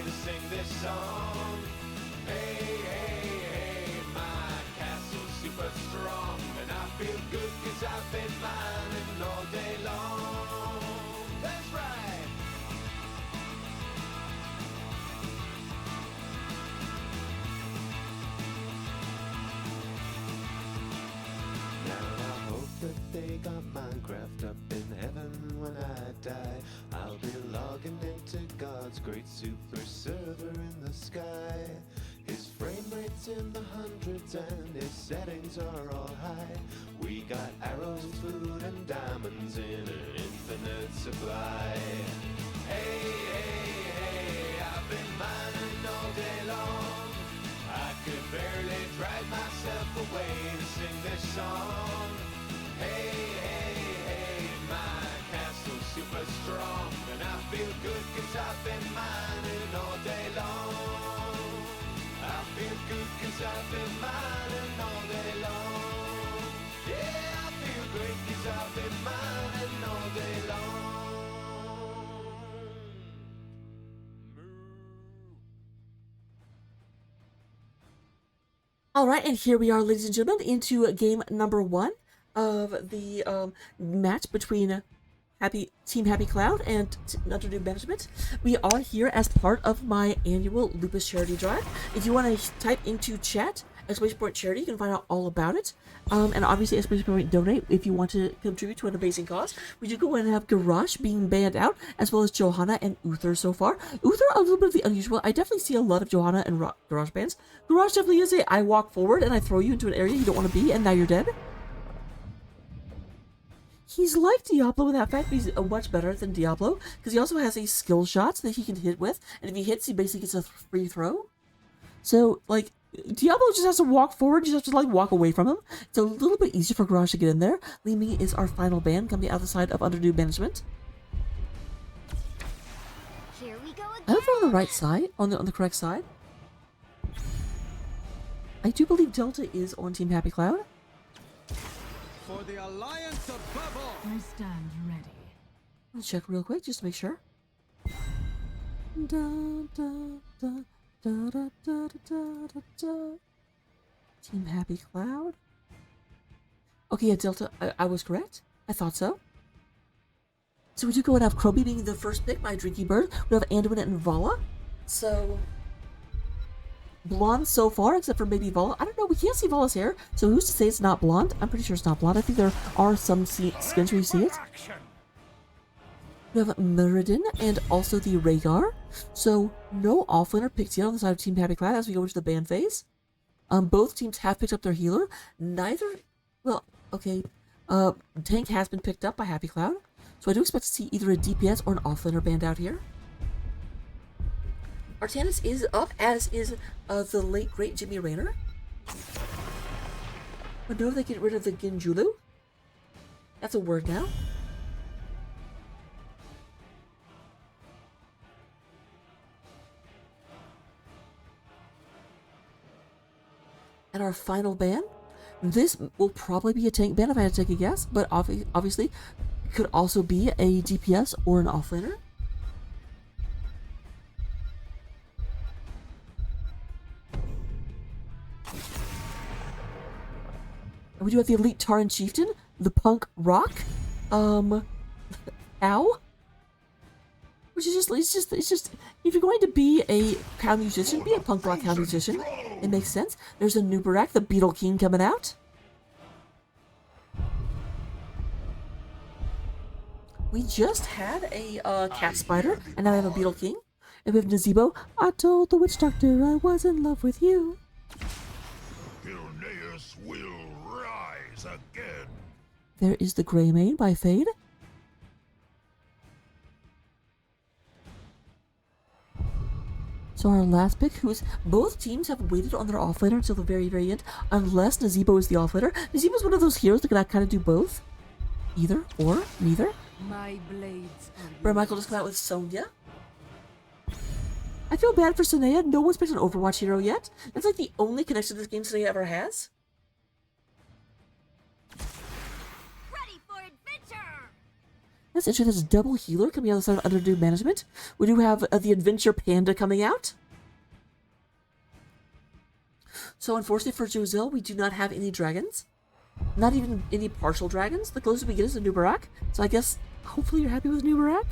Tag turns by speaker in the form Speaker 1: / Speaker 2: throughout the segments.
Speaker 1: to sing this song. Hey, hey, hey, my castle's super strong, and I feel good 'cause I've been mining all day long. That's right. Now I hope that they got Minecraft up in heaven when I die. I'll be logging into God's great super server in the sky. His frame rate's in the hundreds and his settings are all high. We got arrows, food, and diamonds in an infinite supply. Hey, hey, hey, I've been mining all day long. I could barely drag myself away to sing this song. Hey, hey, hey, my castle's super strong, and I feel good 'cause I've been mining all day long. I feel good 'cause I've been mining all day long. Yeah, I feel great 'cause I've been mining all day long.
Speaker 2: All right, and here we are, ladies and gentlemen, into game number 1 of the match between Team Happy Cloud and Newb Management. We are here as part of my annual Lupus charity drive. If you want to type into chat !charity, you can find out all about it. And obviously !donate if you want to contribute to an amazing cause. We do go in and have Garage being banned out, as well as Johanna and Uther so far. Uther, a little bit of the unusual. I definitely see a lot of Johanna and Garage bans. Garage definitely is a I walk forward and I throw you into an area you don't want to be, and now you're dead. He's like Diablo in that fact, but he's much better than Diablo, because he also has a skill shot that he can hit with, and if he hits, he basically gets a free throw. So, like, Diablo just has to walk forward, you just have to, like, walk away from him. It's a little bit easier for Garage to get in there. Limi is our final ban, coming out the side of Newb Management.
Speaker 3: Here we go again.
Speaker 2: I hope they're on the right side, on the correct side. I do believe Delta is on Team Happy Cloud.
Speaker 4: For the alliance above all.
Speaker 5: I stand ready.
Speaker 2: Let's check real quick, just to make sure. Da, da, da, da, da, da, da, da, da. Team Happy Cloud. Okay, yeah, Delta, I was correct. I thought so. So we do go and have Kroby being the first pick by Drinky Bird. We have Anduin and Vala. So blonde so far, except for maybe Vala. I don't know, we can't see Vala's hair, so who's to say it's not blonde? I'm pretty sure it's not blonde. I think there are some skins where you see it. We have Meriden and also the Rhaegar. So no offlaner picked yet on the side of Team Happy Cloud as we go into the ban phase. Both teams have picked up their healer. Neither, well, okay, tank has been picked up by Happy Cloud. So I do expect to see either a DPS or an offlaner banned out here. Artanis is up, as is the late great Jimmy Raynor. But no, they get rid of the Ginjulu. That's a word now. And our final ban. This will probably be a tank ban if I had to take a guess, but obviously it could also be a DPS or an offlaner. And we do have the Elite Taran Chieftain, the Punk Rock, Ow. Which is it's just, if you're going to be a cow musician, be a punk rock cow musician. It makes sense. There's a Nubarak, the Beetle King, coming out. We just had a cat spider, and now we have a Beetle King. And we have Nazebo. I told the witch doctor I was in love with you.
Speaker 6: Hilneus will rise again.
Speaker 2: There is the Grey Mane by Fade. So our last pick, both teams have waited on their offlaner until the very, very end, unless Nazebo is the offlaner. Nazebo is one of those heroes that can kind of do both. Either or neither.
Speaker 5: My blades.
Speaker 2: Brad Michael just came out with Sonya. I feel bad for Sonya. No one's picked an Overwatch hero yet. That's like the only connection this game Sonya ever has.
Speaker 3: Ready for adventure.
Speaker 2: That's interesting. There's a double healer coming out of the side of Underdue Management. We do have the Adventure Panda coming out. So unfortunately for Joselle, we do not have any dragons. Not even any partial dragons. The closest we get is a Newb. So I guess, hopefully you're happy with Newb.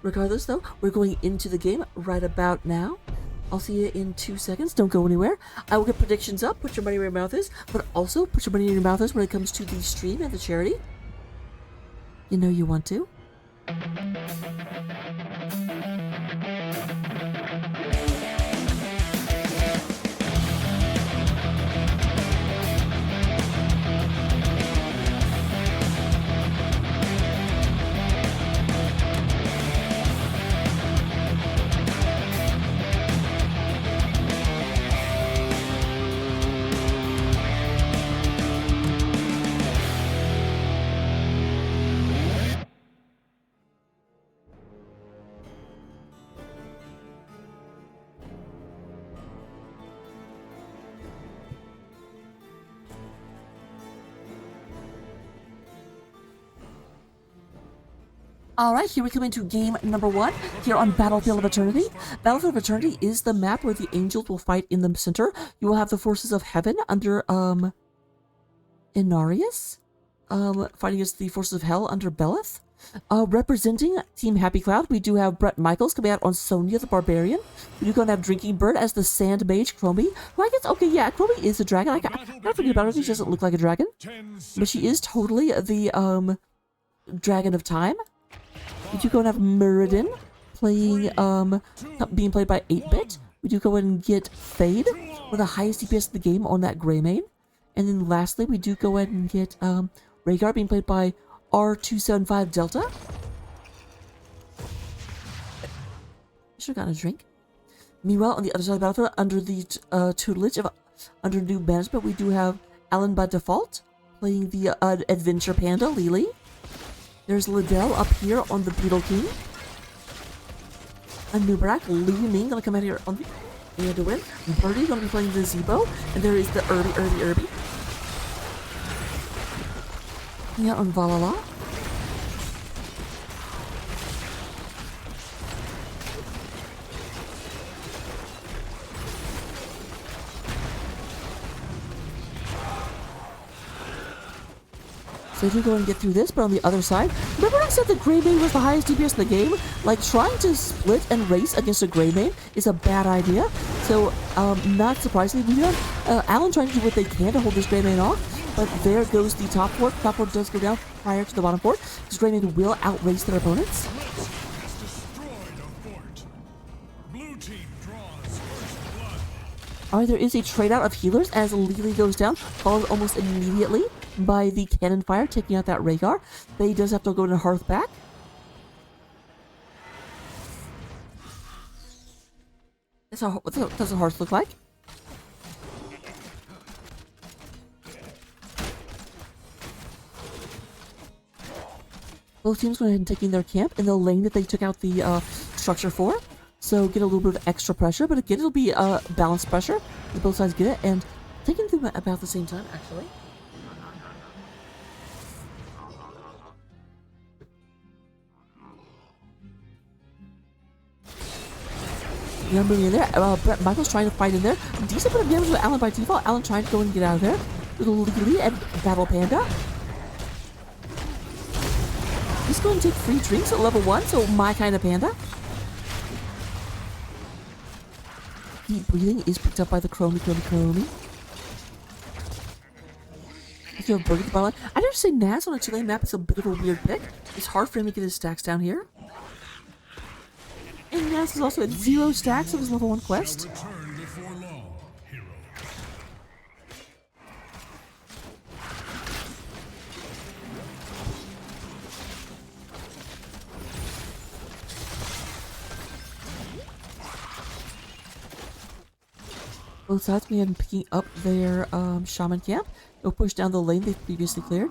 Speaker 2: Regardless, though, we're going into the game right about now. I'll see you in 2 seconds. Don't go anywhere. I will get predictions up. Put your money where your mouth is. But also, put your money in your mouth is when it comes to the stream and the charity. You know you want to. Alright, here we come into game number 1, here on Battlefield of Eternity. Battlefield of Eternity is the map where the angels will fight in the center. You will have the forces of heaven under, Inarius, fighting against the forces of hell under Belith. Representing Team Happy Cloud, we do have Brett Michaels coming out on Sonya the Barbarian. We do go and have Drinking Bird as the Sand Mage, Chromie, who I guess, okay, yeah, Chromie is a dragon. I gotta forget about her, she doesn't look like a dragon. But she is totally the, Dragon of Time. We do go and have Muradin playing, being played by 8-Bit. We do go and get Fade, with the highest DPS in the game on that Greymane. And then lastly, we do go ahead and get, Rhaegar being played by R275 Delta. Should've gotten a drink. Meanwhile, on the other side of the battlefield, under the tutelage of Underdue Management, we do have Alan by default, playing the Adventure Panda, Lily. There's Liddell up here on the Beetle King. A Newb, Li Ming gonna come out here on the win. Birdie gonna be playing the Zebo. And there is the Irby. Yeah, on Valhalla. So you do go and get through this, but on the other side, remember I said that Greymane was the highest DPS in the game? Like, trying to split and race against a Greymane is a bad idea. So, not surprisingly, we have Alan trying to do what they can to hold this Greymane off, but there goes the top fort. Top fort does go down prior to the bottom fort, because Greymane will outrace their opponents. Alright, there is a trade out of healers as Lily goes down, followed almost immediately by the cannon fire, taking out that Rhaegar. They does have to go to Hearth back. What does a Hearth look like? Both teams went ahead and taking their camp in the lane that they took out the structure for. So get a little bit of extra pressure, but again, it'll be balanced pressure. Both sides get it, and taking them at about the same time, actually. Yeah, moving in there. Brett Michaels trying to fight in there. Decent bit of damage with Alan by default. Alan trying to go and get out of there. Little Lily and Battle Panda. He's going to take free drinks at level 1, so my kind of panda. Deep breathing is picked up by the Chromie. If you have Birdie at the bottom line. I never say Naz on a 2-lane map is a bit of a weird pick. It's hard for him to get his stacks down here. And Naz is also at 0 stacks of his level 1 quest. Both sides began picking up their shaman camp. They'll push down the lane they've previously cleared.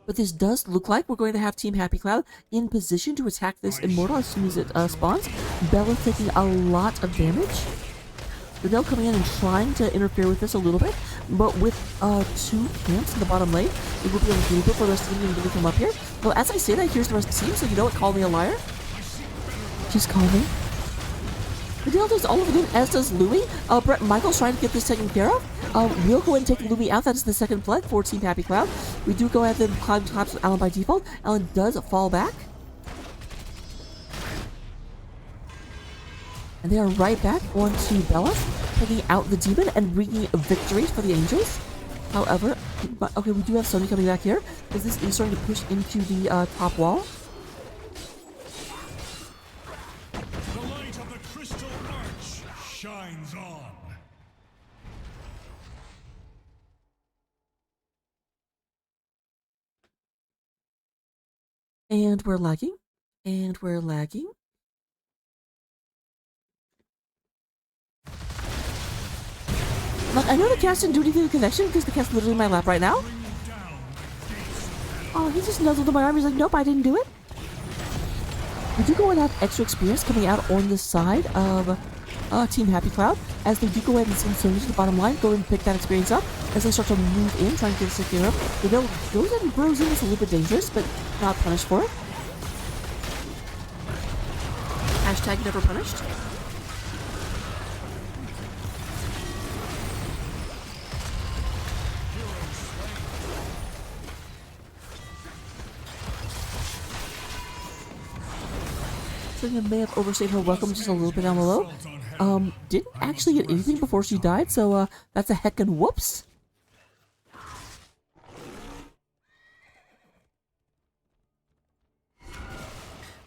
Speaker 2: But this does look like we're going to have Team Happy Cloud in position to attack this Immortal as soon as it spawns. Bella taking a lot of damage. Liddell coming in and trying to interfere with this a little bit, but with 2 camps in the bottom lane, it will be a little bit for the rest of the team to really come up here. Well, as I say that, here's the rest of the team, so you know what? Call me a liar. Just call me. Liddell does all of it, as does Louie. Brett Michaels trying to get this taken care of. We'll go ahead and take Louie out. That is the second blood for Team Happy Cloud. We do go ahead and climb tops with Alan by default. Alan does fall back. And they are right back onto Bellas, taking out the demon and wreaking victories for the Angels. However, okay, we do have Sony coming back here, because this is starting to push into the top wall.
Speaker 6: The light of the crystal arch shines on.
Speaker 2: And we're lagging. And we're lagging. Look, I know the cast didn't do anything with connection because the cast's literally in my lap right now. Oh, he just nuzzled in my arm. He's like, nope, I didn't do it. We do go and have extra experience coming out on the side of Team Happy Cloud, as they do go ahead and send Sony to the bottom line, go and pick that experience up as they start to move in, trying to get this secure up. The Bill goes ahead and burrows in. It's a little bit dangerous, but not punished for it. Hashtag never punished. Selena may have overstayed her welcome just a little bit down below. Didn't actually get anything before she died, so that's a heckin' whoops.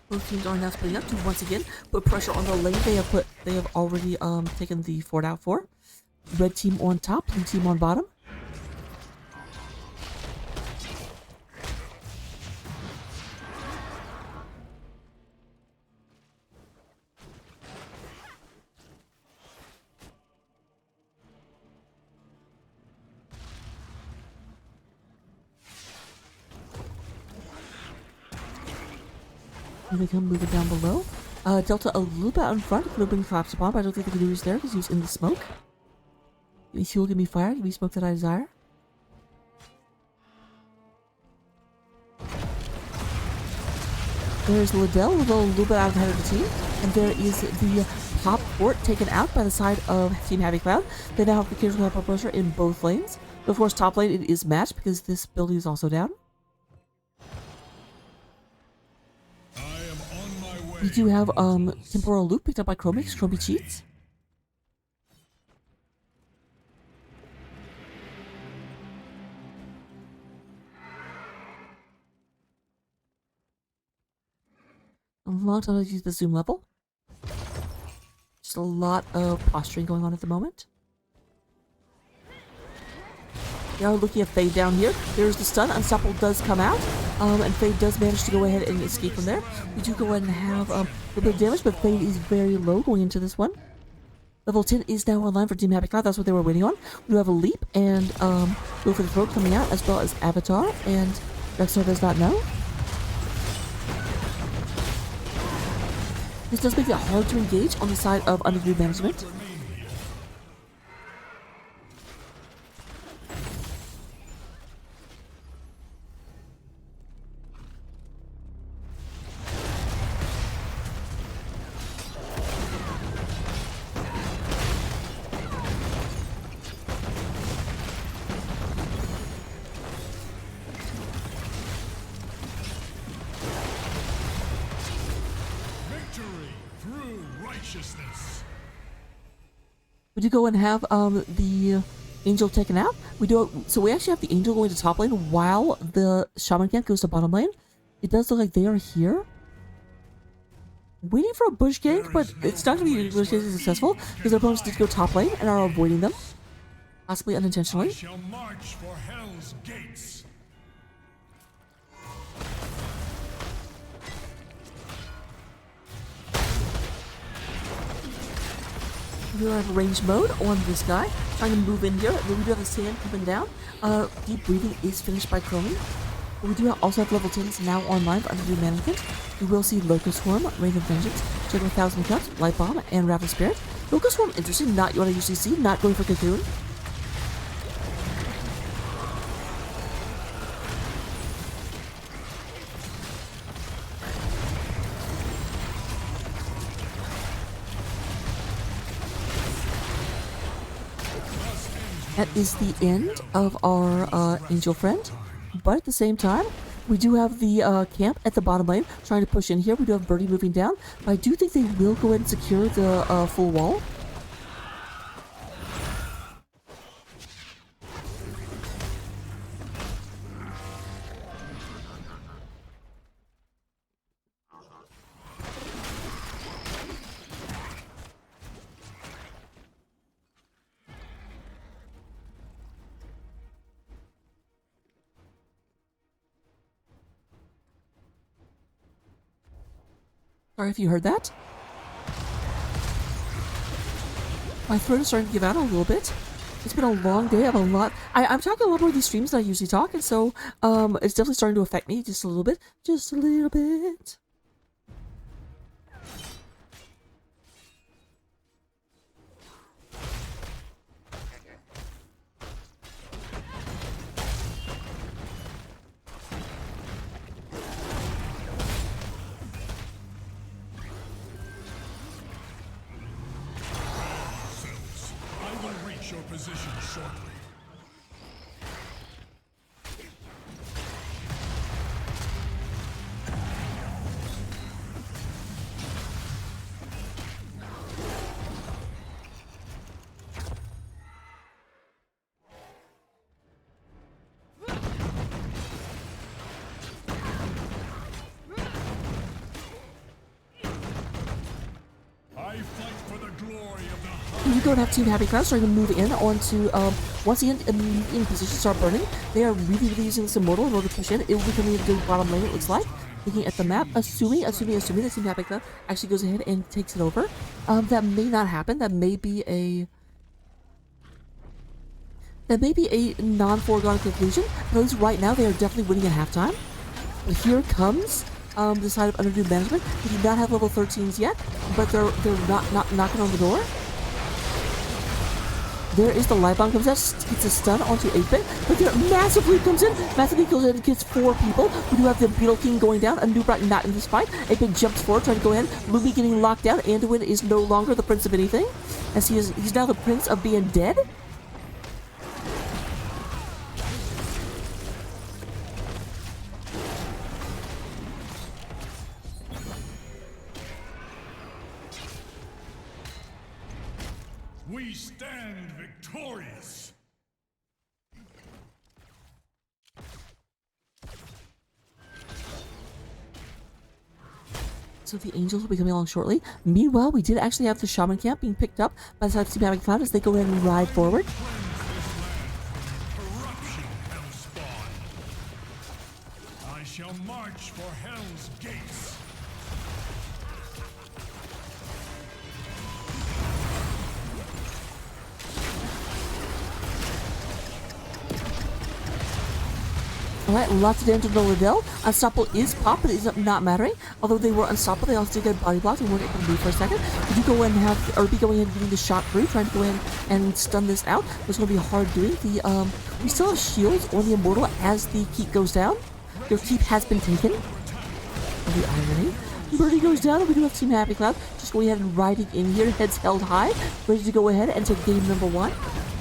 Speaker 2: Both teams are now splitting up to once again put pressure on the lane they have already taken the fort out for. Red team on top, blue team on bottom. Here they come moving down below. Delta a little bit out in front. Could have been collapsed upon, but I don't think they can do this there because he was in the smoke. Give me fuel, give me fire, give me smoke that I desire. There's Liddell, a little bit out ahead of the team. And there is the top fort taken out by the side of Team Happy Cloud. They now have the occasional help pressure in both lanes. But of course, top lane it is matched because this building is also down. We do have Temporal Loop picked up by Chromix. Chromie cheats. A long time to use the zoom level. Just a lot of posturing going on at the moment. We are looking at Fade down here. There's the stun. Unstoppable does come out. And Fade does manage to go ahead and escape from there. We do go ahead and have a little bit of damage, but Fade is very low going into this one. Level 10 is now online for Team Happy Cloud. That's what they were waiting on. We do have a Leap and Go for the Throat coming out, as well as Avatar, and Rexar does not know. This does make it hard to engage on the side of Underground Management. We do go and have the Angel taken out. So we actually have the Angel going to top lane while the Shaman camp goes to bottom lane. It does look like they are here, waiting for a bush gank, but it's not going to be bush gank successful because their opponents did go top lane and are avoiding them, possibly unintentionally.
Speaker 6: I shall march for Hell's gates.
Speaker 2: We have range mode on this guy, trying to move in here. We do have the sand coming down. Deep breathing is finished by Chromie. But we do also have level 10s now online for Underground Management. We will see Locust Swarm, Rain of Vengeance, Check 1000 Cups, Light Bomb, and Raffle Spirit. Focus Swarm, interesting. Not what I usually see. Not going for Cocoon. That is the end of our angel friend, but at the same time, we do have the camp at the bottom lane trying to push in here. We do have Birdie moving down, but I do think they will go ahead and secure the full wall. Sorry if you heard that. My throat is starting to give out a little bit. It's been a long day. I have a lot. I'm talking a lot more of these streams than I usually talk, and so it's definitely starting to affect me just a little bit. Just a little bit.
Speaker 6: I will reach your position shortly. I fight for the glory of the
Speaker 2: You go and have Team Happy Cloud starting to move in onto, once again, in position to start burning. They are really using this Immortal in order to push in. It will be coming into the bottom lane, it looks like. Looking at the map, assuming that Team Happy Cloud actually goes ahead and takes it over. That may not happen. That may be a non-foregone conclusion. But at least right now, they are definitely winning at halftime. But here comes the side of Underdue Management. They do not have level 13s yet, but they're not knocking on the door. There is the light bomb comes out, gets a stun onto 8-Bit, but there massively comes in, massively kills in, gets 4 people. We do have the Beetle King going down, a Newb not in this fight. 8-Bit jumps forward, trying to go ahead. Luby getting locked down. Anduin is no longer the prince of anything, as he's now the prince of being dead.
Speaker 6: We stand victorious.
Speaker 2: So the Angels will be coming along shortly. Meanwhile, we did actually have the Shaman camp being picked up by the side of Team Happy Cloud as they go ahead and ride forward.
Speaker 6: Corruption, Hellspawn. I shall march for Hell's gates.
Speaker 2: Alright, lots of damage to the Liddell. Unstoppable is pop, but it is not mattering. Although they were unstoppable, they also did get body blocked and weren't able to move for a second. We do go ahead and have, or be going in and getting the shot through, trying to go in and stun this out. It's going to be hard doing. We still have shields on the Immortal as the keep goes down. Their keep has been taken. The irony. Birdie goes down, and we do have Team Happy Cloud just going ahead and riding in here, heads held high, ready to go ahead and take game number 1.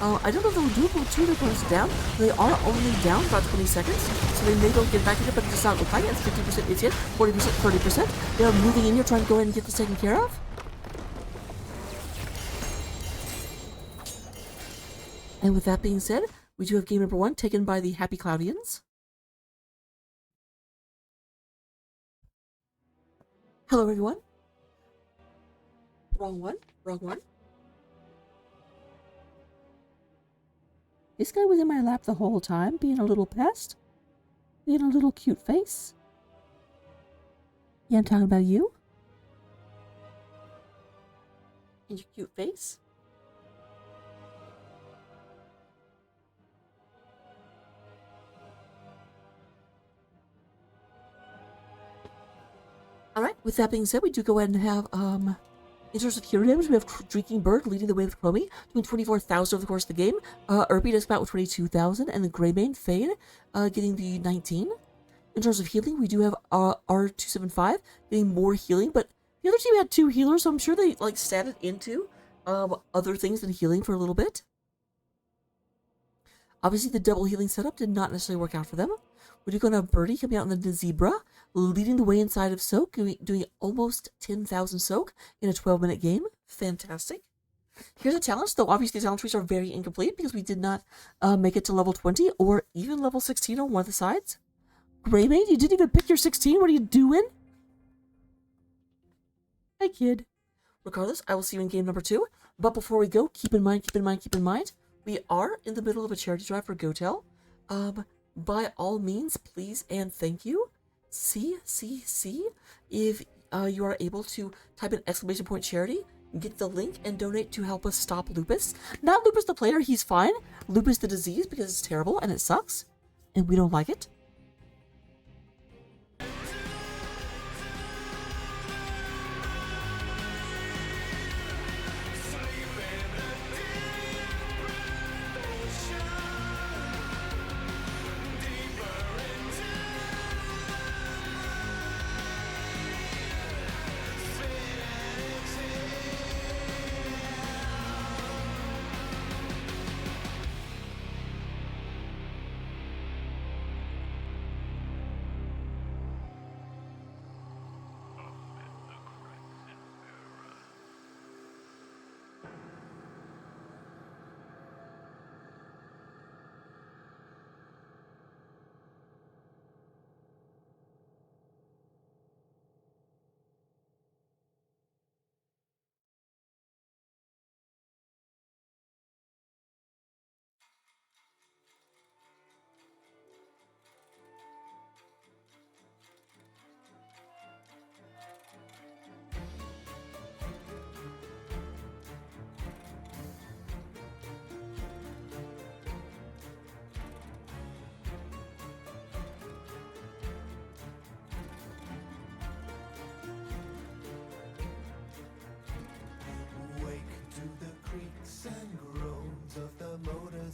Speaker 2: I don't know if they'll do it with 2 of their down. They are only down about 20 seconds, so they may go get back in it, but it does not look like it. It's 50% it's hit, 40%, 30%. They are moving in here, trying to go ahead and get this taken care of. And with that being said, we do have game number 1 taken by the Happy Cloudians. Hello, everyone. Wrong one. Wrong one. This guy was in my lap the whole time, being a little pest. Being a little cute face. Yeah, I'm talking about you. And your cute face. Alright, with that being said, we do go ahead and have, In terms of hero damage, we have Drinking Bird leading the way with Chromie, doing 24,000 over the course of the game. Irby does about with 22,000, and then Greymane Fade getting the 19. In terms of healing, we do have R275 getting more healing, but the other team had 2 healers, so I'm sure they like statted into other things than healing for a little bit. Obviously, the double healing setup did not necessarily work out for them. We do go to Birdie coming out in the Zebra, leading the way inside of Soak, doing almost 10,000 Soak in a 12-minute game. Fantastic. Here's a talent, though obviously the talent trees are very incomplete because we did not make it to level 20 or even level 16 on one of the sides. Greymane, you didn't even pick your 16. What are you doing? Hey, kid. Regardless, I will see you in game number 2. But before we go, keep in mind, we are in the middle of a charity drive for GoTel. By all means, please and thank you. See if you are able to type in !! charity, get the link, and donate to help us stop lupus. Not lupus the player, he's fine. Lupus the disease, because it's terrible and it sucks. And we don't like it.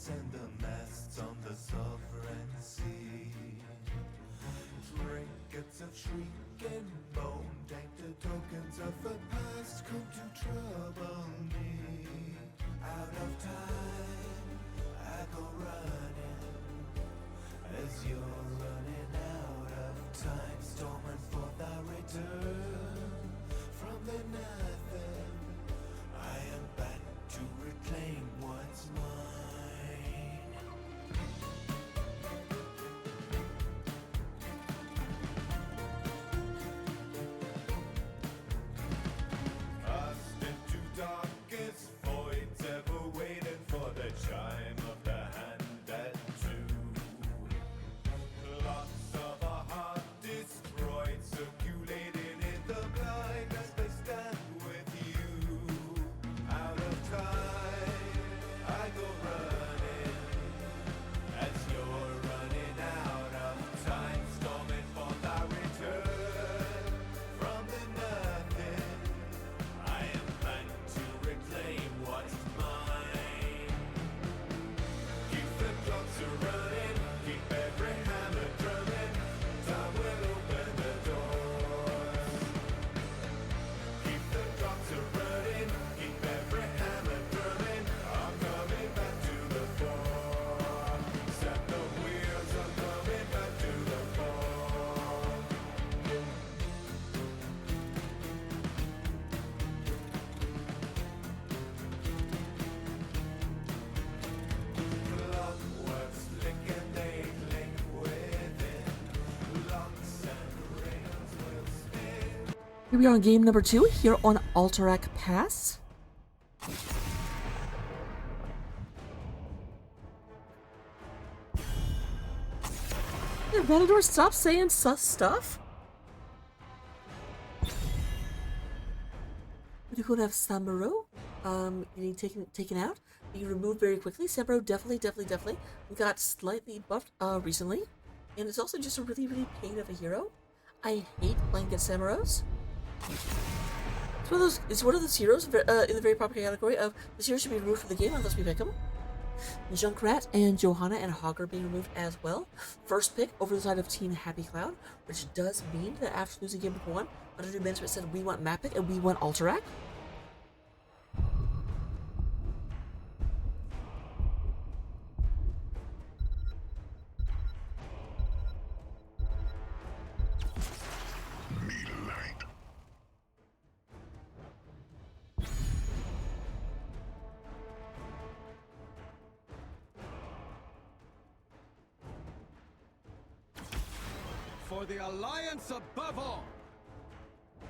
Speaker 1: And the masts on the sovereign sea, trinkets of shrieking bone, tainted tokens of the past come to trouble me. Out of time, I go running, as you're running out of time, storming for thy return from the nothing. I am back to reclaim what's mine.
Speaker 2: Here we are on game number 2, here on Alterac Pass. Yeah, Vanador, stop saying sus stuff. We could have Samuro getting taken out, being removed very quickly. Samuro definitely got slightly buffed recently, and it's also just a really pain of a hero. I hate playing against Samuros. It's one of those heroes in the very popular category of this hero should be removed from the game unless we pick him. Junkrat and Johanna and Hog are being removed as well. First pick over the side of Team Happy Cloud, which does mean that after losing game number 1, under new management said we want Mapic and we want Alterac.
Speaker 4: For the alliance above all.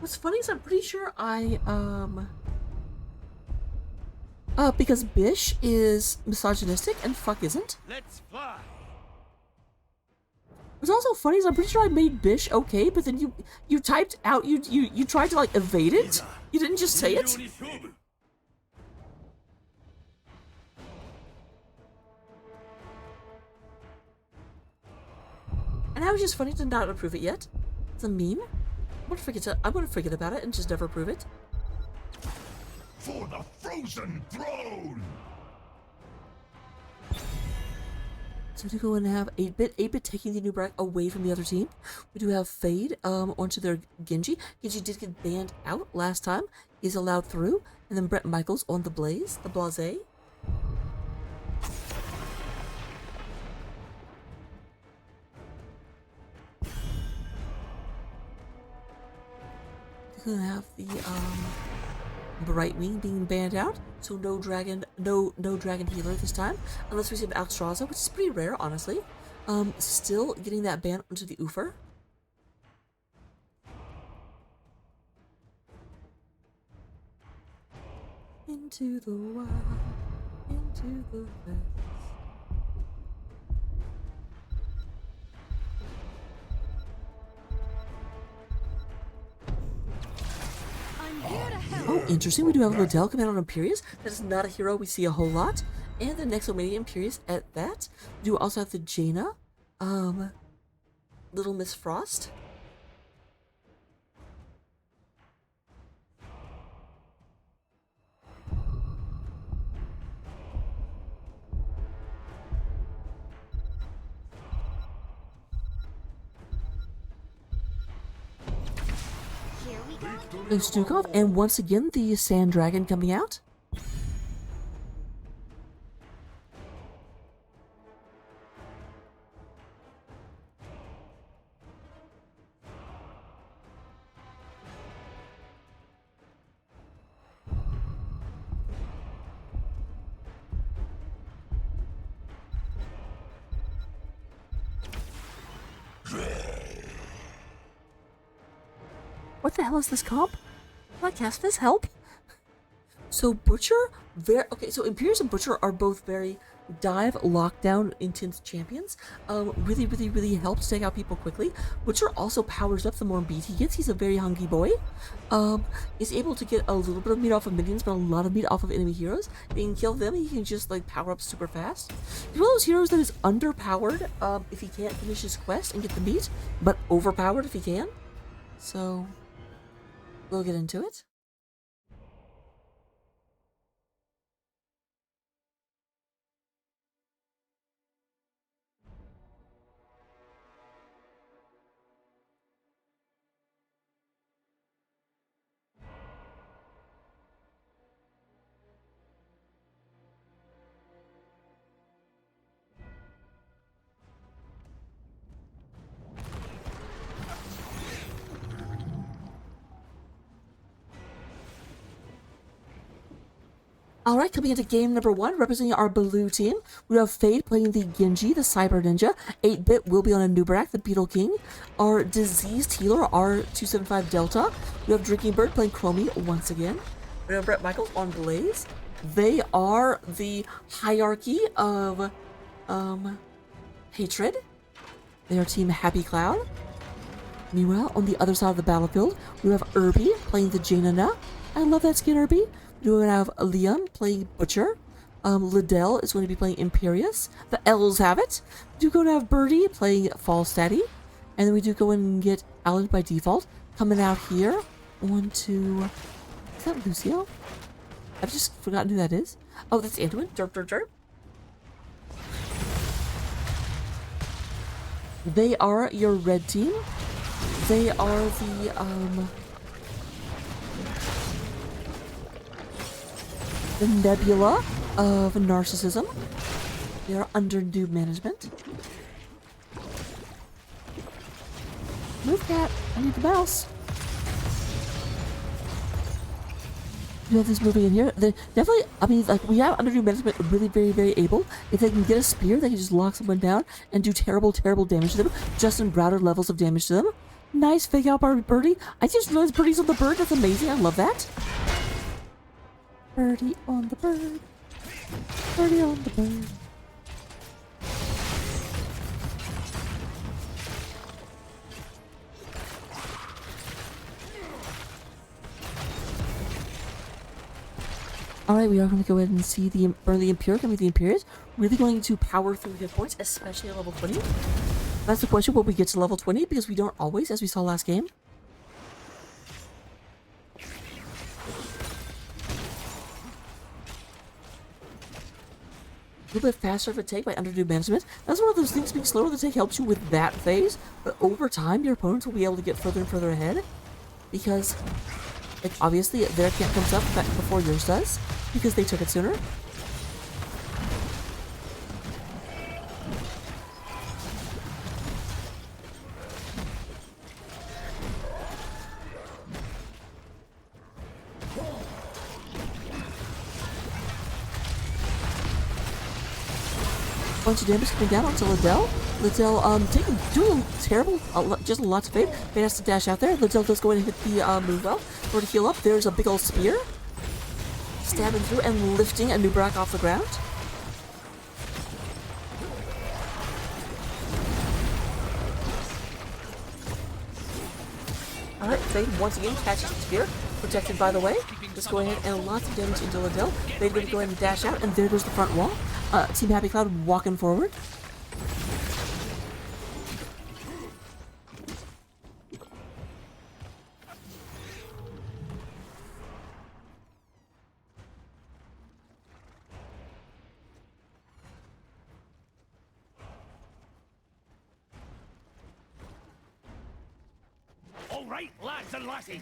Speaker 2: What's funny is I'm pretty sure because Bish is misogynistic and fuck isn't.
Speaker 4: Let's fly.
Speaker 2: What's also funny is I'm pretty sure I made Bish okay, but then you typed out you tried to like evade it. You didn't just say it. And now it's just funny to not approve it yet. It's a meme. I'm gonna forget about it and just never approve it.
Speaker 6: For the frozen throne!
Speaker 2: So we do go and have 8-Bit. 8-Bit taking the Newb away from the other team. We do have Fade onto their Genji. Genji did get banned out last time. He's allowed through. And then Brett Michaels on the Blaze, the Blase. We're gonna have the Brightwing being banned out, so no dragon healer this time, unless we see an Alstraza, which is pretty rare, honestly. Still getting that ban onto the Oofer. Into the wild, into the west. Oh, interesting. We do have Liddell coming out on Imperius. That is not a hero we see a whole lot. And the next Omega Imperius at that. We do also have the Jaina. Little Miss Frost. Stukov, and once again the Sand Dragon coming out. What the hell is this comp? Can I cast this? Help! So Butcher, so Imperius and Butcher are both very dive, lockdown, intense champions. Really help to take out people quickly. Butcher also powers up the more beat he gets. He's a very hungry boy. Is able to get a little bit of meat off of minions, but a lot of meat off of enemy heroes. If he can kill them, he can just like power up super fast. He's one of those heroes that is underpowered if he can't finish his quest and get the meat, but overpowered if he can. So we'll get into it. Alright, coming into game number 1, representing our blue team, we have Fade playing the Genji, the Cyber Ninja. 8-Bit will be on a Newb, the Beetle King. Our Diseased Healer, R275 Delta. We have Drinking Bird playing Chromie once again. We have Brett Michaels on Blaze. They are the hierarchy of Hatred. They are Team Happy Cloud. Meanwhile, on the other side of the battlefield, we have Irby playing the Jaina. I love that skin, Irby. We do have Liam playing Butcher. Liddell is going to be playing Imperius. The L's have it. We do go to have Birdie playing Falstaddy. And then we do go and get Alan by default. Coming out here onto Is that Lucio? I've just forgotten who that is. Oh, that's Anduin. Derp, derp, derp. They are your red team. They are the nebula of narcissism. They are under Newb management. Move, cat. I need the mouse. You have this moving in here. They definitely, I mean, like, we have under Newb management really very, very able. If they can get a spear, they can just lock someone down and do terrible, terrible damage to them. Justin Browder levels of damage to them. Nice fake out by Birdie. I just realized Birdie's on the bird. That's amazing. I love that. Birdie on the bird. Birdie on the bird. Alright, we are going to go ahead and see the burn the Impure. Going to be the Imperious. Really going to power through hit points, especially at level 20. That's the question, will we get to level 20? Because we don't always, as we saw last game. A little bit faster of a take by under Newb management. That's one of those things, being slower on the take helps you with that phase. But over time, your opponents will be able to get further and further ahead. Because, like, obviously, their camp comes up before yours does. Because they took it sooner. Bunch of damage coming down onto Liddell. Liddell doing terrible, just lots of fade. Fade has to dash out there. Liddell does go in and hit the move well. Or to heal up, there's a big old spear. Stabbing through and lifting a Newbrak off the ground. Alright, Fade once again catches the spear. Protected by the way. Just go ahead and lots of damage into Liddell. Fade going to go ahead and dash out, and there goes the front wall. Team Happy Cloud walking forward.
Speaker 3: All right, lads and lasses,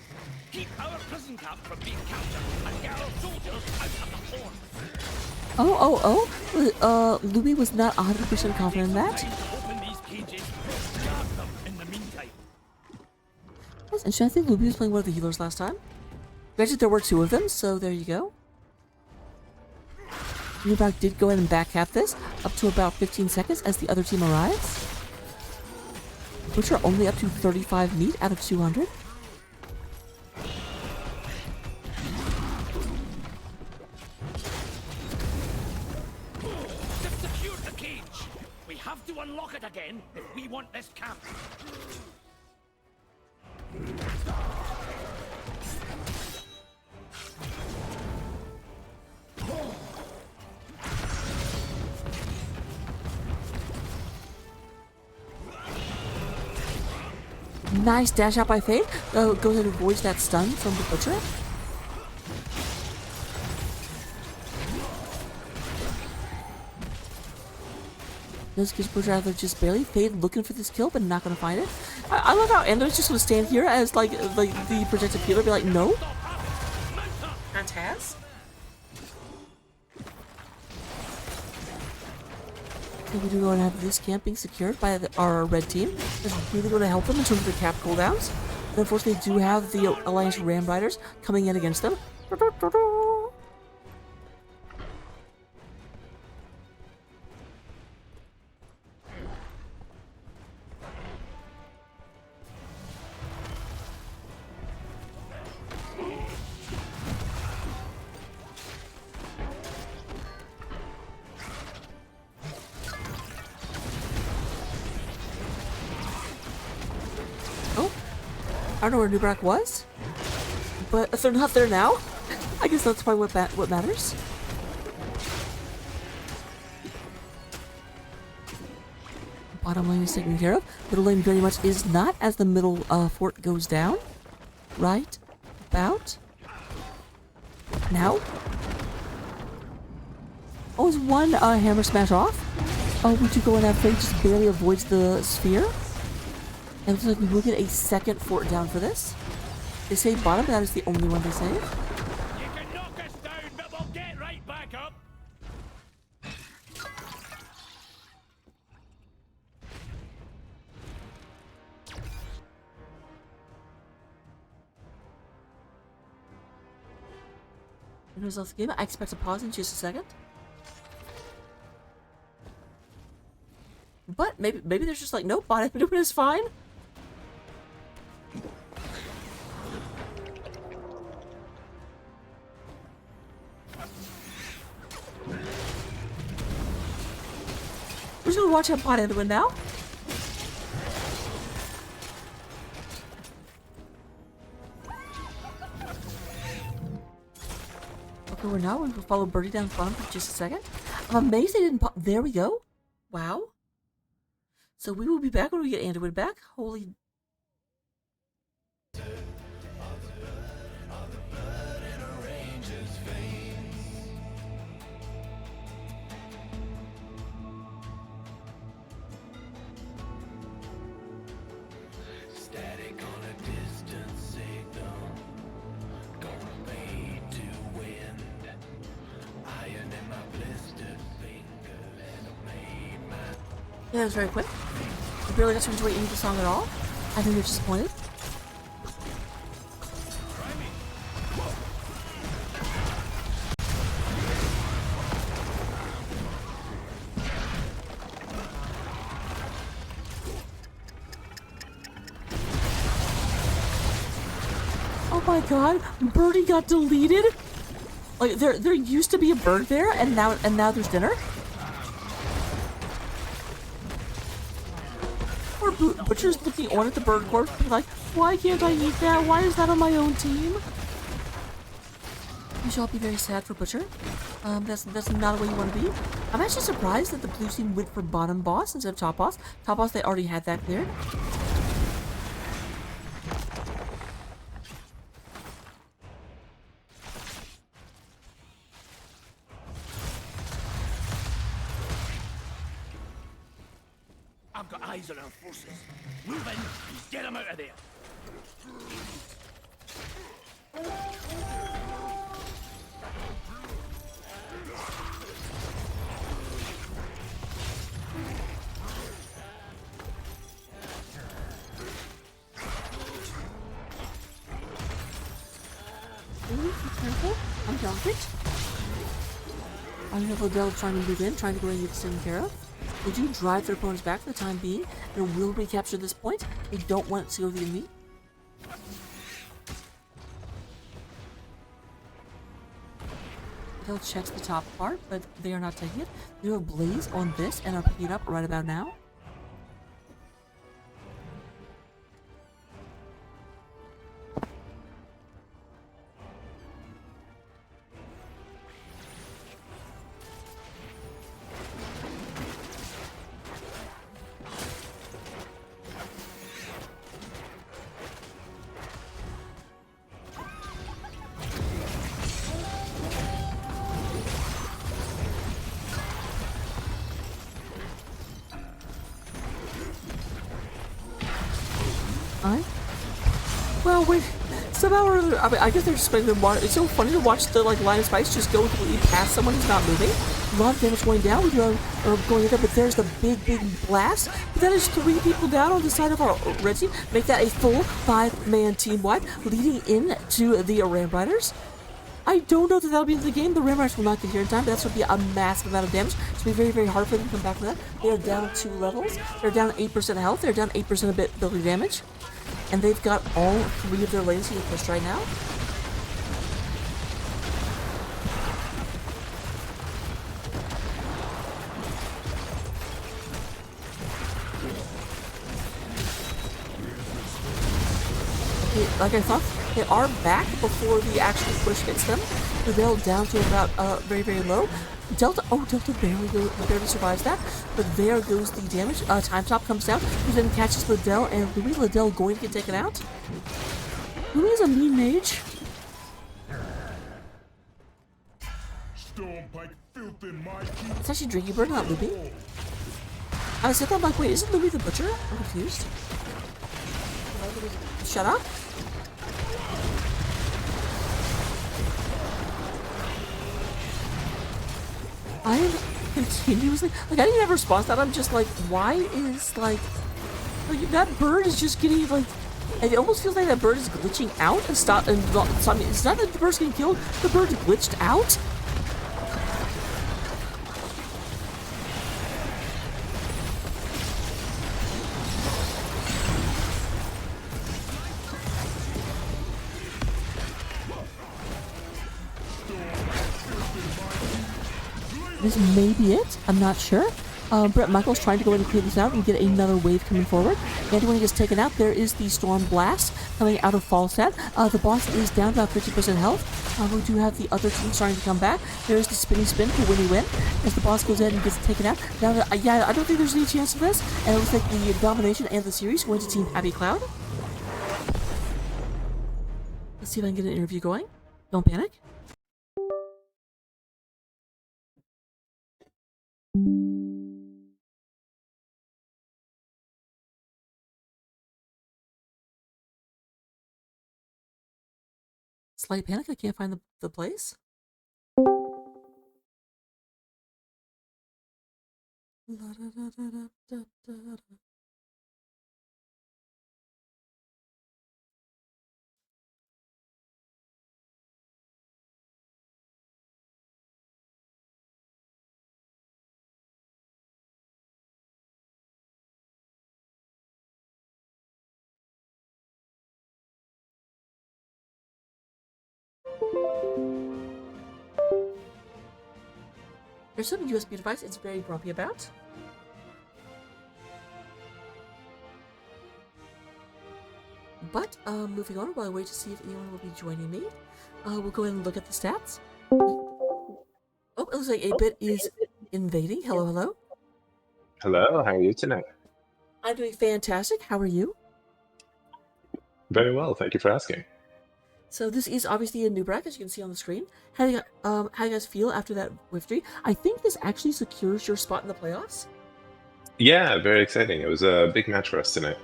Speaker 3: keep our prison camp from being captured and get our soldiers out of the horde.
Speaker 2: Louis was not 100% confident in that.
Speaker 3: Open these cages, guard them in the meantime.
Speaker 2: That's interesting. I think Louis was playing one of the healers last time. Granted, there were two of them, so there you go. Newbrak did go ahead and backcap this up to about 15 seconds as the other team arrives. Butcher only up to 35 meat out of 200.
Speaker 3: They've secured the cage. We have to unlock it again if we want this camp.
Speaker 2: Nice dash out by Fade. Goes ahead and avoids that stun from the Butcher. This gives Butcher out there just barely. Fade looking for this kill, but not going to find it. I love how Anders just going to stand here as like the projected healer, be like, no. Taz? We do go and have this camp being secured by our red team. That's really going to help them in terms of the cap cooldowns. And unfortunately, they do have the Alliance Ram Riders coming in against them. I don't know where Newbrak was, but if they're not there now, I guess that's probably what matters. Bottom lane is taken care of. Middle lane very much is not, as the middle fort goes down. Right about Now? Oh, is one hammer smash off? Oh, we do go in that fate, just barely avoids the sphere. And it looks like we will get a second fort down for this. They save bottom, but that is the only one they save.
Speaker 3: You can knock us down, but we'll get right back up.
Speaker 2: Winners of the game. I expect a pause in just a second. But maybe there's just like, nope, bot input is fine. We're just gonna watch that bot win now. Okay, we're now going to follow Birdie down bottom for just a second. I'm amazed they didn't pop. There we go. Wow. So we will be back when we get Anduin back. Holy.
Speaker 1: Static on a distant signal, gonna fade to wind. Iron in my blistered finger, and I made my.
Speaker 2: Yeah, that was very quick. I barely got to enjoy any of the song at all. I think they're disappointed. Oh my god, Birdie got deleted? Like there used to be a bird there and now there's dinner? Or Butcher's looking on at the bird corpse like, why can't I eat that? Why is that on my own team? You should all be very sad for Butcher. That's not the way you want to be. I'm actually surprised that the blue team went for bottom boss instead of top boss. Top boss, they already had that cleared.
Speaker 3: I've got eyes on our forces. Move in and get them out of there.
Speaker 2: Ooh, be careful. I'm Donkage. I have Odell trying to move in, trying to go in and get this taken care of. They do drive their opponents back for the time being. They will recapture this point. They don't want it to go to the enemy. Odell checks the top part, but they are not taking it. They do a blaze on this and are picking it up right about now. Well, wait. Somehow or other, I mean, I guess they're just spending the water. It's so funny to watch the line of spikes just go completely past someone who's not moving. A lot of damage going down. We do going in there, but there's the big blast. But that is 3 people down on the side of our red team. Make that a full 5-man team wipe, leading into the Ram Riders. I don't know that that'll be the game. The Ram Riders will not get here in time, but that's going to be a massive amount of damage. It's going to be very, very hard for them to come back from that. They are down 2 levels. They're down 8% health. They're down 8% ability damage. And they've got all 3 of their lanes being pushed right now. Okay, like I thought, they are back before the actual push hits them. Liddell down to about very, very low. Delta barely survives that, but there goes the damage. Time Top comes down, who then catches Liddell, and Liddell going to get taken out. Louis is a mean mage.
Speaker 6: Don't bite filth in my keep.
Speaker 2: It's actually Drinky Bird, not Luby. I was thinking, like, wait, isn't Luby the butcher? I'm confused. Shut up. I am continuously, like, I didn't have a response to that. I'm just like, why is, like that bird is just getting, like, it almost feels like that bird is glitching out and stop, and so, I mean, it's not that the bird's getting killed, the bird's glitched out. This may be it. I'm not sure. Brett Michaels trying to go in and clear this out and get another wave coming forward. And when he gets taken out, there is the Storm Blast coming out of Falstad. The boss is down to about 50% health. We do have the other team starting to come back. There's the Spinny Spin for Winnie Win as the boss goes in and gets taken out. Now, yeah, I don't think there's any chance of this. And it looks like the domination and the series going to Team Happy Cloud. Let's see if I can get an interview going. Don't panic. Slight panic, I can't find the place. There's some USB device it's very grumpy about. But, moving on while I wait to see if anyone will be joining me. We'll go ahead and look at the stats. Oh, it looks like 8-Bit is invading. Hello, hello.
Speaker 7: Hello, how are you tonight?
Speaker 2: I'm doing fantastic. How are you?
Speaker 7: Very well, thank you for asking.
Speaker 2: So this is obviously a Newb, as you can see on the screen. How do you guys feel after that victory? I think this actually secures your spot in the playoffs.
Speaker 7: Yeah, very exciting. It was a big match for us tonight.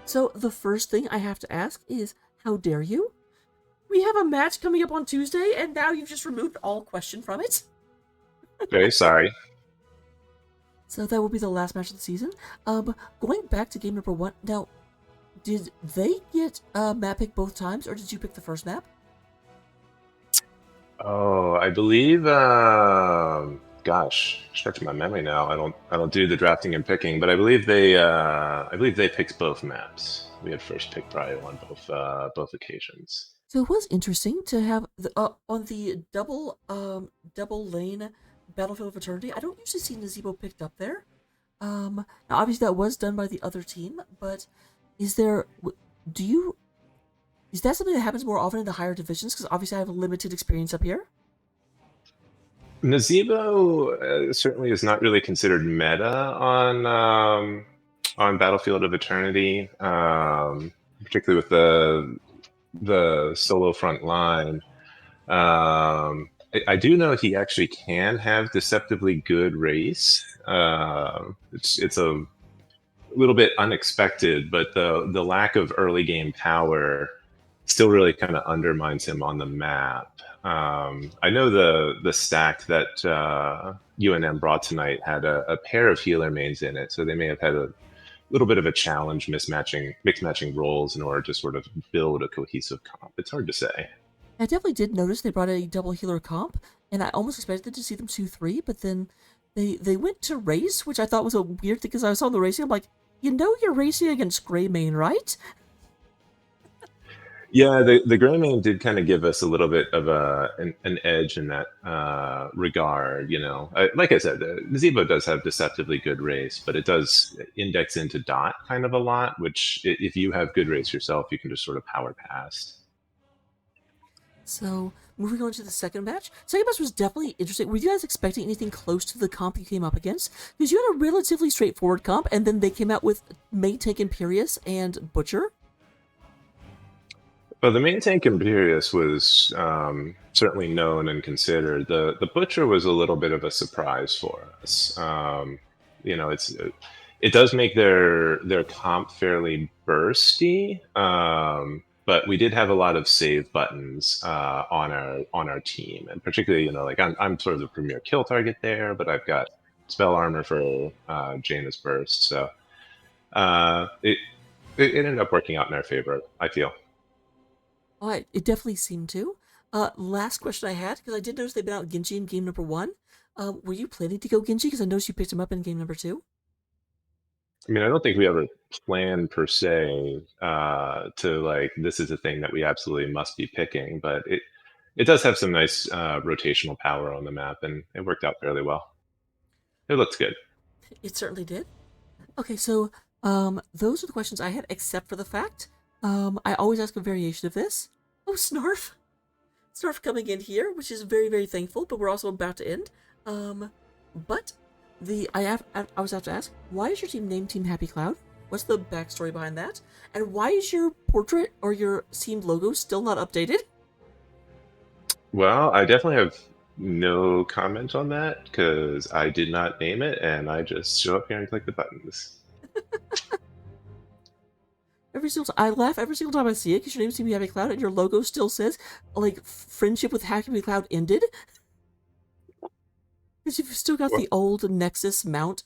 Speaker 2: So the first thing I have to ask is, how dare you? We have a match coming up on Tuesday, and now you've just removed all question from it.
Speaker 7: Very sorry.
Speaker 2: So that will be the last match of the season. Going back to game number 1, now, did they get map pick both times, or did you pick the first map?
Speaker 7: Oh, I believe, gosh, stretching my memory now. I don't do the drafting and picking, but I believe they picked both maps. We had first pick prior on both occasions.
Speaker 2: So it was interesting to have on the double lane Battlefield of Eternity. I don't usually see Nazebo picked up there. Now obviously that was done by the other team, but is that something that happens more often in the higher divisions? Because obviously I have a limited experience up here.
Speaker 7: Nazebo certainly is not really considered meta on Battlefield of Eternity, particularly with the solo front line. I do know he actually can have deceptively good race. It's a little bit unexpected, but the lack of early game power still really kind of undermines him on the map. I know the stack that UNM brought tonight had a pair of healer mains in it, so they may have had a little bit of a challenge mix matching roles in order to sort of build a cohesive comp. It's hard to say.
Speaker 2: I definitely did notice they brought a double healer comp, and I almost expected to see them 2-3, but then they went to race, which I thought was a weird thing because I saw the racing. I'm like, you know you're racing against Greymane, right?
Speaker 7: Yeah, the Greymane did kind of give us a little bit of an edge in that regard. You know, like I said, Nazebo does have deceptively good race, but it does index into dot kind of a lot, which if you have good race yourself, you can just sort of power past.
Speaker 2: So, moving on to the second match. Second match was definitely interesting. Were you guys expecting anything close to the comp you came up against? Because you had a relatively straightforward comp, and then they came out with Maytank Imperius and Butcher.
Speaker 7: Well, the main tank Imperius was certainly known and considered. The Butcher was a little bit of a surprise for us. It does make their comp fairly bursty, but we did have a lot of save buttons on our team, and particularly, like I'm sort of the premier kill target there, but I've got spell armor for Jaina's burst, so it ended up working out in our favor, I feel.
Speaker 2: All right, it definitely seemed to. Last question I had, because I did notice they've been out Genji in game number 1. Were you planning to go Genji? Because I noticed you picked him up in game number 2.
Speaker 7: I mean, I don't think we ever planned per se to like this is a thing that we absolutely must be picking, but it does have some nice rotational power on the map, and it worked out fairly well. It looks good.
Speaker 2: It certainly did. Okay, so those are the questions I had, except for the fact I always ask a variation of this. Oh, Snarf! Snarf coming in here, which is very, very thankful, but we're also about to end. But I was about to ask, why is your team named Team Happy Cloud? What's the backstory behind that? And why is your portrait or your team logo still not updated?
Speaker 7: Well, I definitely have no comment on that because I did not name it, and I just show up here and click the buttons.
Speaker 2: I laugh every single time I see it because your name's Team Happy Cloud and your logo still says like friendship with Happy Cloud ended. Because you've still got the old Nexus mount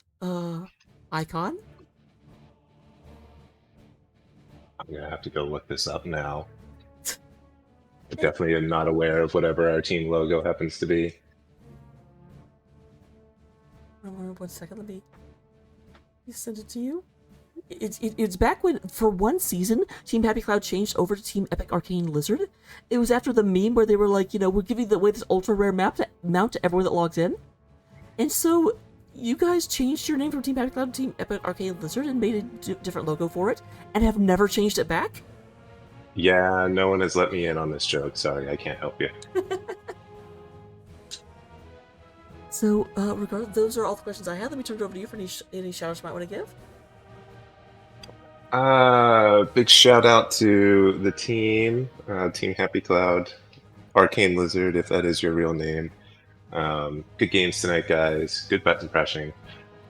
Speaker 2: icon.
Speaker 7: I'm gonna have to go look this up now. I definitely am not aware of whatever our team logo happens to be.
Speaker 2: 1 second, let me send it to you. It's back when, for one season, Team Happy Cloud changed over to Team Epic Arcane Lizard. It was after the meme where they were like, we're giving away this ultra rare mount to everyone that logs in. And so you guys changed your name from Team Happy Cloud to Team Epic Arcane Lizard and made a different logo for it, and have never changed it back?
Speaker 7: Yeah, no one has let me in on this joke. Sorry, I can't help you.
Speaker 2: So, regardless, those are all the questions I had. Let me turn it over to you for any shout-outs you might want to give.
Speaker 7: Big shout out to the team, Team Happy Cloud, Arcane Lizard, if that is your real name. Good games tonight, guys. Good button pressing.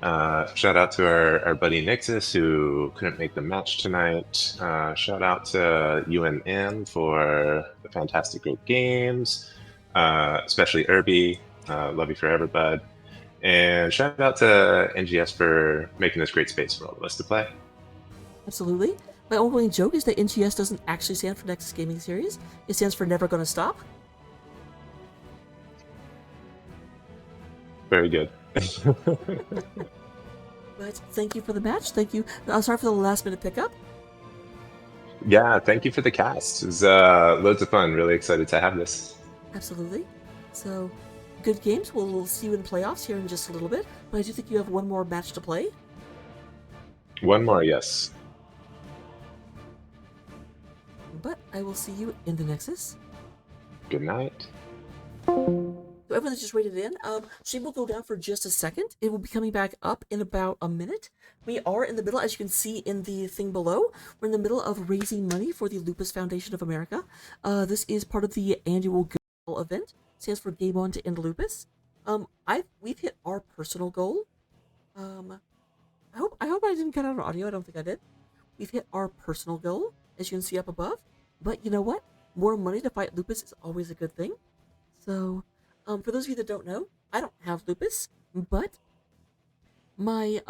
Speaker 7: Shout out to our buddy Nixus, who couldn't make the match tonight. Shout out to UNM for the fantastic great games, especially Irby. Love you forever, bud. And shout out to NGS for making this great space for all of us to play.
Speaker 2: Absolutely. My only joke is that NGS doesn't actually stand for Nexus Gaming Series. It stands for Never Gonna Stop.
Speaker 7: Very good.
Speaker 2: But thank you for the match. Thank you. Sorry for the last minute pickup.
Speaker 7: Yeah, thank you for the cast. It was loads of fun. Really excited to have this.
Speaker 2: Absolutely. So, good games. We'll see you in playoffs here in just a little bit. But I do think you have one more match to play.
Speaker 7: One more, yes.
Speaker 2: But I will see you in the Nexus.
Speaker 7: Good night.
Speaker 2: So everyone that just rated in, stream will go down for just a second. It will be coming back up in about a minute. We are in the middle, as you can see in the thing below, we're in the middle of raising money for the Lupus Foundation of America. This is part of the annual goal event. It stands for Game On to End Lupus. We've hit our personal goal. I hope I didn't cut out our audio. I don't think I did. We've hit our personal goal, as you can see up above. But you know what? More money to fight lupus is always a good thing. So, for those of you that don't know, I don't have lupus, but my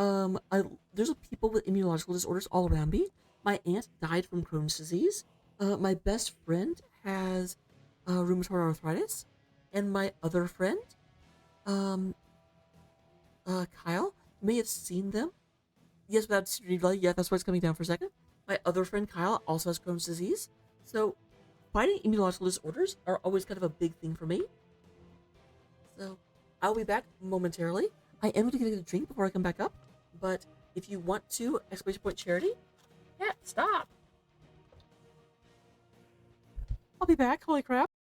Speaker 2: there's people with immunological disorders all around me. My aunt died from Crohn's disease. My best friend has rheumatoid arthritis, and my other friend, Kyle, may have seen them. Yes, without yeah, that's why it's coming down for a second. My other friend Kyle also has Crohn's disease, so fighting immunological disorders are always kind of a big thing for me. So I'll be back momentarily. I am going to get a drink before I come back up, but if you want to, exclamation point charity, yeah, stop. I'll be back. Holy crap.